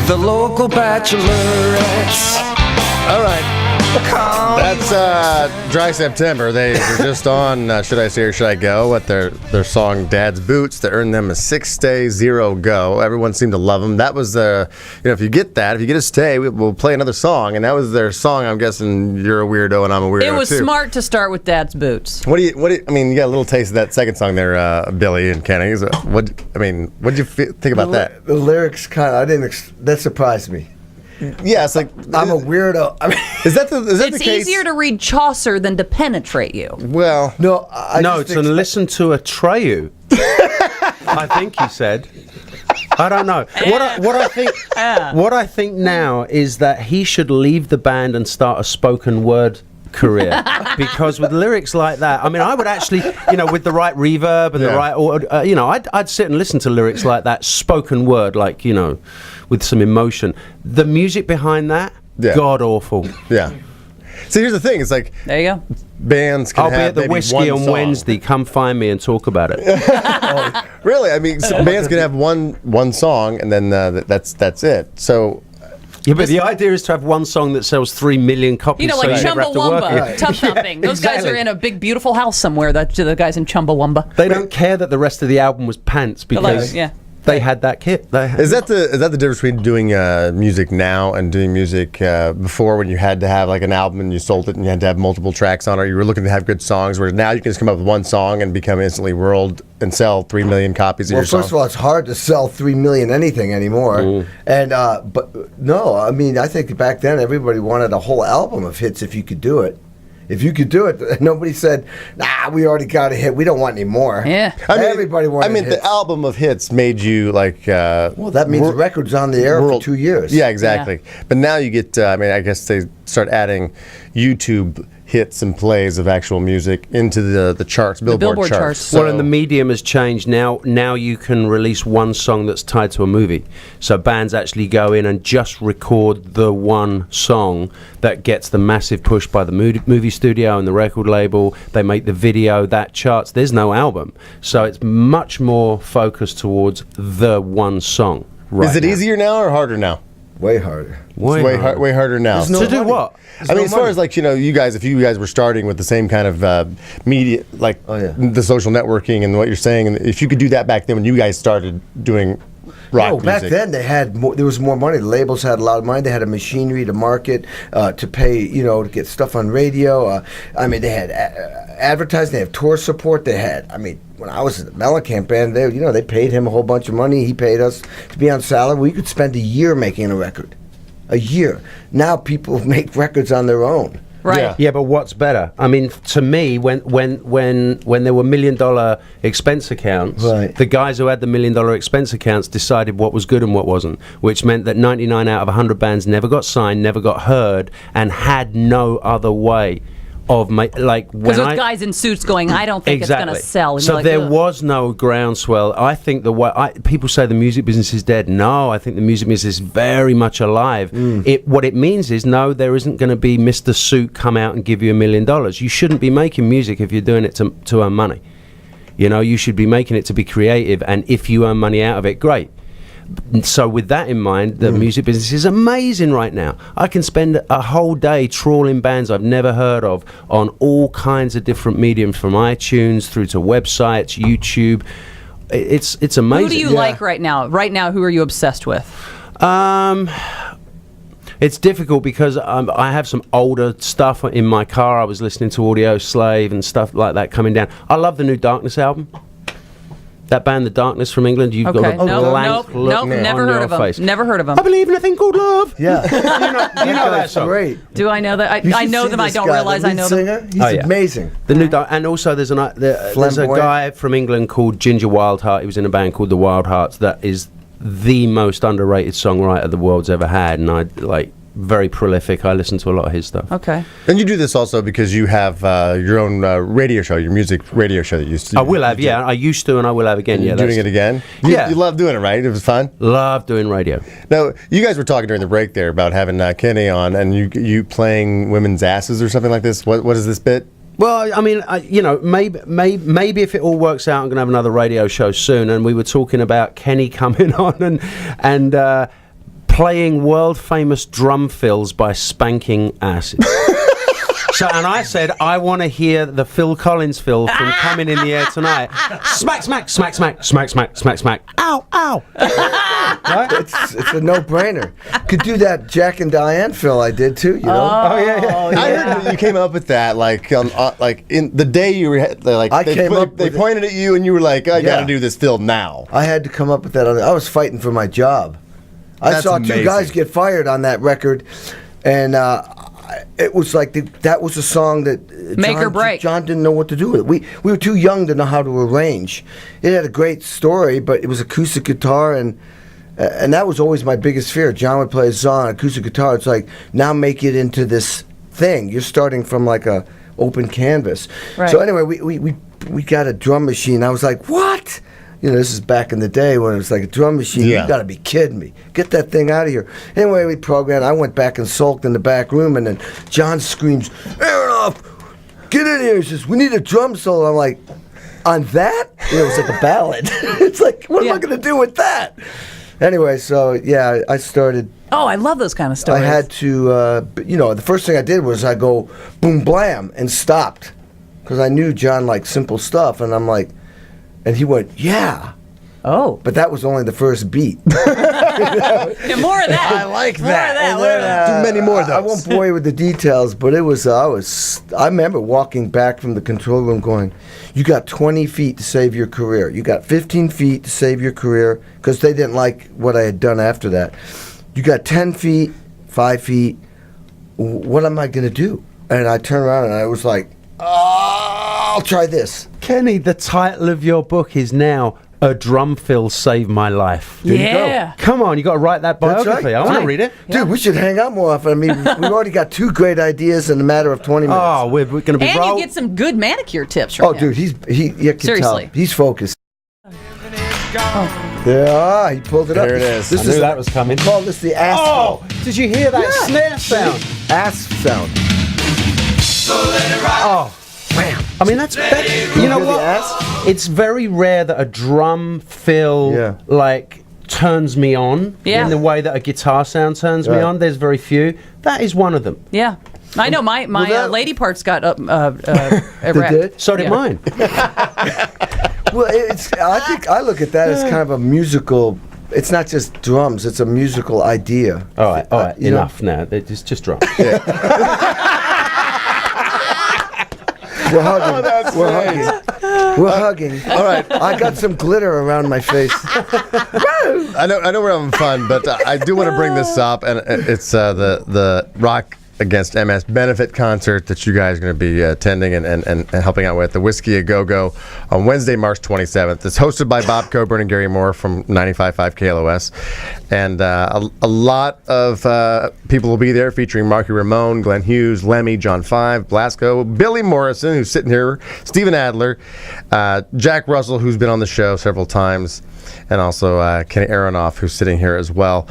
the local bachelorettes. All right. That's Dry September. They were just on Should I Stay or Should I Go with their song Dad's Boots that earned them a 6-stay 0 go. Everyone seemed to love them. That was if you get a stay, we'll play another song, and that was their song. I'm guessing you're a weirdo and I'm a weirdo too. It was smart to start with Dad's Boots. What do you I mean, you got a little taste of that second song there, Billy and Kenny. What'd you think about that? The lyrics that surprised me. Yeah, it's like I'm a weirdo. I mean, is that the case? It's easier to read Chaucer than to penetrate you. Well, no, it's to listen to Atreyu. I think he said. I don't know. What I think now is that he should leave the band and start a spoken word career, because with lyrics like that, I mean, I would actually, with the right reverb and the right, I'd sit and listen to lyrics like that, spoken word, like, with some emotion. The music behind that, god awful. Yeah. See, here's the thing. It's like, there you go. Bands can I'll have be at the Whiskey on Wednesday. Come find me and talk about it. Really? I mean, bands can have one song, and then that's it. So. Yeah, but the idea is to have one song that sells 3 million copies. Like Chumbawamba, Tub Thumping. Those guys are in a big, beautiful house somewhere. That's the guys in Chumbawamba. They don't care that the rest of the album was pants because they had that kit. Is that the difference between doing music now and doing music before, when you had to have like an album and you sold it and you had to have multiple tracks on it? You were looking to have good songs, whereas now you can just come up with one song and become instantly world and sell 3 million copies of your song. Well, first of all, it's hard to sell 3 million anything anymore. And but no, I mean, I think back then everybody wanted a whole album of hits if you could do it. If you could do it, nobody said, "Nah, we already got a hit. We don't want any more." Yeah, everybody wanted. hits. The album of hits made you like. Well, that means the record's on the air for 2 years. Yeah, exactly. Yeah. But now you get. I guess they start adding YouTube hits and plays of actual music into the charts, Billboard charts. So. Well, and the medium has changed. Now you can release one song that's tied to a movie. So bands actually go in and just record the one song that gets the massive push by the movie studio and the record label. They make the video, that charts. There's no album. So it's much more focused towards the one song. Is it easier now or harder now? Way harder. Way harder now. To do what? I mean, as far as like, you guys, if you guys were starting with the same kind of media, like the social networking and what you're saying, and if you could do that back then when you guys started doing rock music. Back then there was more money. The labels had a lot of money. They had a machinery to market, to pay, to get stuff on radio. They had advertising. They have tour support. They had, when I was in the Mellencamp band, they paid him a whole bunch of money. He paid us to be on salary. We could spend a year making a record. A year. Now people make records on their own. Right. Yeah, but what's better? I mean, to me, when there were $1 million expense accounts, the guys who had the $1 million expense accounts decided what was good and what wasn't, which meant that 99 out of 100 bands never got signed, never got heard, and had no other way of because those guys in suits going, I don't think it's going to sell. And so there was no groundswell. I think people say the music business is dead. No, I think the music business is very much alive. What it means is, no, there isn't going to be Mr. Suit come out and give you $1 million. You shouldn't be making music if you're doing it to earn money. You should be making it to be creative, and if you earn money out of it, great. So with that in mind, the music business is amazing right now. I can spend a whole day trawling bands I've never heard of on all kinds of different mediums, from iTunes through to websites, YouTube. It's amazing. Who do you like right now? Right now, who are you obsessed with? It's difficult because I have some older stuff in my car. I was listening to Audio Slave and stuff like that coming down. I love the new Darkness album. That band, The Darkness from England, you've got a blank look never on heard your of them. face. Never heard of them. I believe in a thing called love. Yeah. you know that song. Great. Do I know that? I know them. I don't realize I know them. He's amazing. The new and also there's a guy from England called Ginger Wildheart. He was in a band called the Wildhearts. That is the most underrated songwriter the world's ever had, and very prolific. I listen to a lot of his stuff. Okay. And you do this also because you have your own radio show, your music radio show that you used to. I will have, yeah. I used to, and I will have again. Yeah, doing it again. You love doing it, right? It was fun. Love doing radio. Now, you guys were talking during the break there about having Kenny on, and you playing women's asses or something like this. What is this bit? Well, I mean, maybe if it all works out, I'm going to have another radio show soon. And we were talking about Kenny coming on and playing world famous drum fills by spanking asses. And I said, I want to hear the Phil Collins fill from Coming in the Air Tonight. Smack, smack, smack, smack, smack, smack, smack, smack. Ow, ow. Right? It's a no-brainer. Could do that Jack and Diane fill I did too, you know? Oh yeah. I heard that you came up with that like in the day you were like they pointed at you and you were like, I got to do this fill now. I had to come up with that. I was fighting for my job. I saw two guys get fired on that record, and it was like that was a song that Make or break. John didn't know what to do with it. We were too young to know how to arrange. It had a great story, but it was acoustic guitar, and that was always my biggest fear. John would play a song, acoustic guitar. It's like, now make it into this thing. You're starting from like a open canvas. Right. So anyway, we got a drum machine. I was like, what? You know, this is back in the day when it was like a drum machine. Yeah. You got to be kidding me. Get that thing out of here. Anyway, we programmed. I went back and sulked in the back room, and then John screams, Aronoff, get in here. He says, we need a drum solo. I'm like, on that? You know, it was like a ballad. It's like, what am I going to do with that? Anyway, so, yeah, I started. Oh, I love those kind of stories. I had to, the first thing I did was I go boom, blam, and stopped. Because I knew John liked simple stuff, and I'm like, and he went, yeah. Oh. But that was only the first beat. Yeah, more of that. I like More that. of that. Do many more of those. I won't bore you with the details, but it was, I remember walking back from the control room going, you got 20 feet to save your career. You got 15 feet to save your career, because they didn't like what I had done after that. You got 10 feet, 5 feet. What am I going to do? And I turned around and I was like, I'll try this. Kenny, the title of your book is now A Drum Fill Saved My Life. There you Yeah. go. Come on, you got to write that That's biography. right. I want Right. to read it. Dude, we should hang out more often. I mean, we've already got 2 great ideas in a matter of 20 minutes. Oh, we're going to be And you roll. get some good manicure tips from Oh, him. dude, you can Seriously. tell. He's focused. Yeah, he pulled it up. There it is. This I knew that was coming. We call this the ass. Oh, did you hear that snare sound? Ass sound. Oh, Bam. I mean, that's you know hear the what? ass? It's very rare that a drum fill like turns me on in the way that a guitar sound turns me Right. on. There's very few. That is one of them. Yeah. I know my that- lady parts got They erect. did? So did Yeah. mine. Well, I think I look at that as kind of a musical. It's not just drums; it's a musical idea. All right, you know? enough now. It's just drum. We're hugging. We're hugging. We're hugging. All right. I got some glitter around my face. I know we're having fun, but I do want to bring this up, and it's the Rock Against MS benefit concert that you guys are going to be attending and helping out with, the Whiskey A Go Go, on Wednesday, March 27th. It's hosted by Bob Coburn and Gary Moore from 95.5 KLOS, and a lot of people will be there, featuring Marky Ramone, Glenn Hughes, Lemmy, John Five, Blasco, Billy Morrison, who's sitting here, Steven Adler, Jack Russell, who's been on the show several times, and also Kenny Aronoff, who's sitting here as well.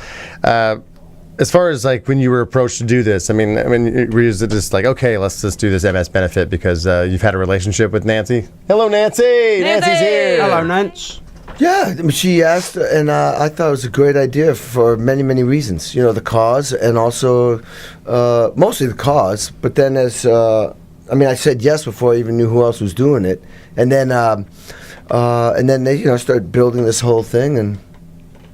As far as like when you were approached to do this, I mean, were you just like, okay, let's just do this MS benefit because you've had a relationship with Nancy? Hello, Nancy. Nancy's here. Hello, Nance. Yeah, I mean, she asked, and I thought it was a great idea for many, many reasons. You know, the cause, and also mostly the cause. But then, I said yes before I even knew who else was doing it, and then they, started building this whole thing, and.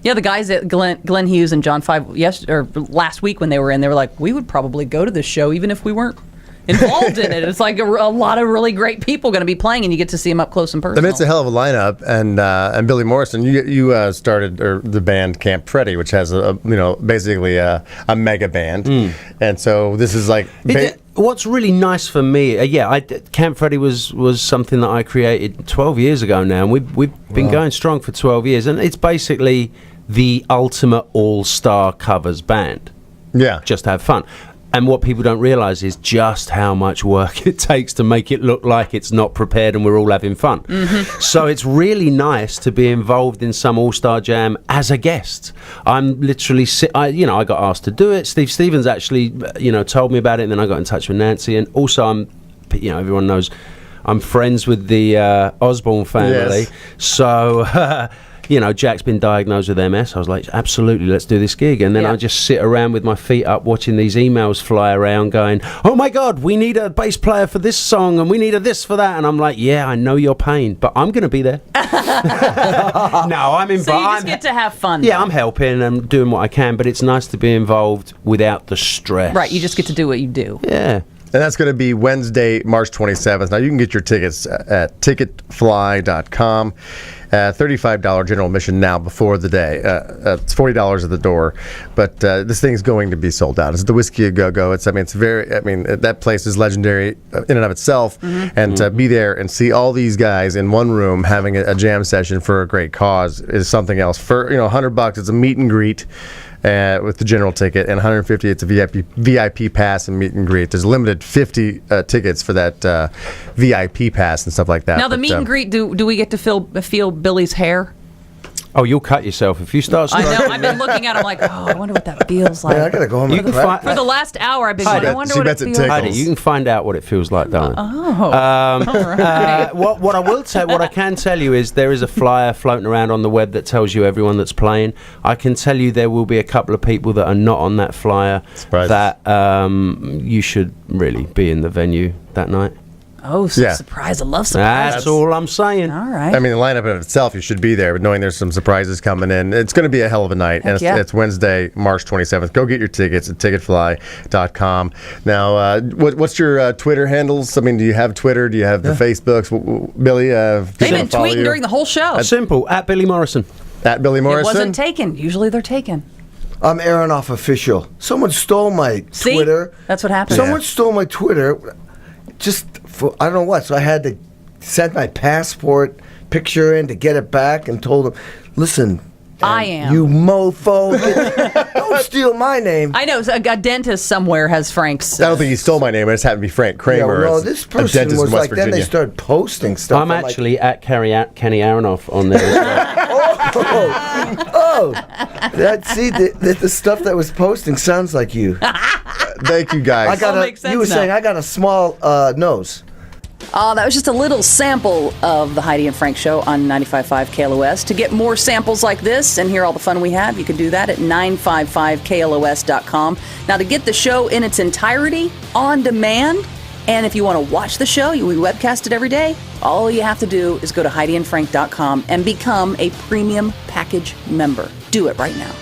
Yeah, the guys at Glenn Hughes and John Five last week when they were in, they were like, we would probably go to this show even if we weren't involved in it. It's like a lot of really great people going to be playing, and you get to see them up close and personal. I mean, it's a hell of a lineup, and Billy Morrison, you started the band Camp Freddy, which has basically a mega band, and so this is like. What's really nice for me, Camp Freddy was something that I created 12 years ago now, and we've been going strong for 12 years, and it's basically the ultimate all-star covers band. Yeah. Just have fun. And what people don't realise is just how much work it takes to make it look like it's not prepared and we're all having fun. Mm-hmm. So it's really nice to be involved in some all-star jam as a guest. I'm literally, I got asked to do it. Steve Stevens actually, told me about it, and then I got in touch with Nancy. And also, everyone knows I'm friends with the Osborne family. Yes. So... Jack's been diagnosed with MS. I was like, absolutely, let's do this gig. And then I just sit around with my feet up watching these emails fly around going, oh my God, we need a bass player for this song and we need a this for that. And I'm like, yeah, I know your pain, but I'm going to be there. No, I'm involved. So you just get to have fun. Yeah, I'm helping and doing what I can, but it's nice to be involved without the stress. Right, you just get to do what you do. Yeah. And that's going to be Wednesday, March 27th. Now, you can get your tickets at ticketfly.com. $35 general admission now before the day. It's $40 at the door. But this thing's going to be sold out. It's the Whiskey A Go-Go. That place is legendary in and of itself. Mm-hmm. And to be there and see all these guys in one room having a jam session for a great cause is something else. For $100, it's a meet and greet. With the general ticket, and $150 it's a VIP pass and meet and greet. There's limited 50 tickets for that VIP pass and stuff like that. Now the meet and greet, do we get to feel Billy's hair? Oh, you'll cut yourself if you start. I know. I've been looking at him like, I wonder what that feels like. Man, I gotta go home and for the last hour, I've been going, I wonder what it feels like. Heidi, you can find out what it feels like, darling. All right. What I can tell you is there is a flyer floating around on the web that tells you everyone that's playing. I can tell you there will be a couple of people that are not on that flyer that you should really be in the venue that night. Oh, surprise. I love surprises. That's all I'm saying. All right. I mean, the lineup in itself, you should be there, but knowing there's some surprises coming in, it's going to be a hell of a night. And it's Wednesday, March 27th. Go get your tickets at ticketfly.com. Now, what's your Twitter handles? I mean, do you have Twitter? Do you have the Facebooks? Billy? They've been tweeting during the whole show. Simple. At Billy Morrison. At Billy Morrison? It wasn't taken. Usually they're taken. I'm Aronoff official. Someone stole my Twitter. That's what happened. Someone stole my Twitter. Just for I don't know what, so I had to send my passport picture in to get it back and told them, listen, you mofo, don't steal my name. I know, a dentist somewhere has Frank's. I don't think he stole my name. It just happened to be Frank Kramer. Yeah, no, this person was like, then they started posting stuff. I'm actually at Kenny Aronoff on there as well. See, the stuff that was posting sounds like you. Thank you, guys. You were saying I got a small nose. That was just a little sample of the Heidi and Frank Show on 95.5 KLOS. To get more samples like this and hear all the fun we have, you can do that at 955KLOS.com. Now, to get the show in its entirety on demand, and if you want to watch the show, we webcast it every day, all you have to do is go to HeidiandFrank.com and become a premium package member. Do it right now.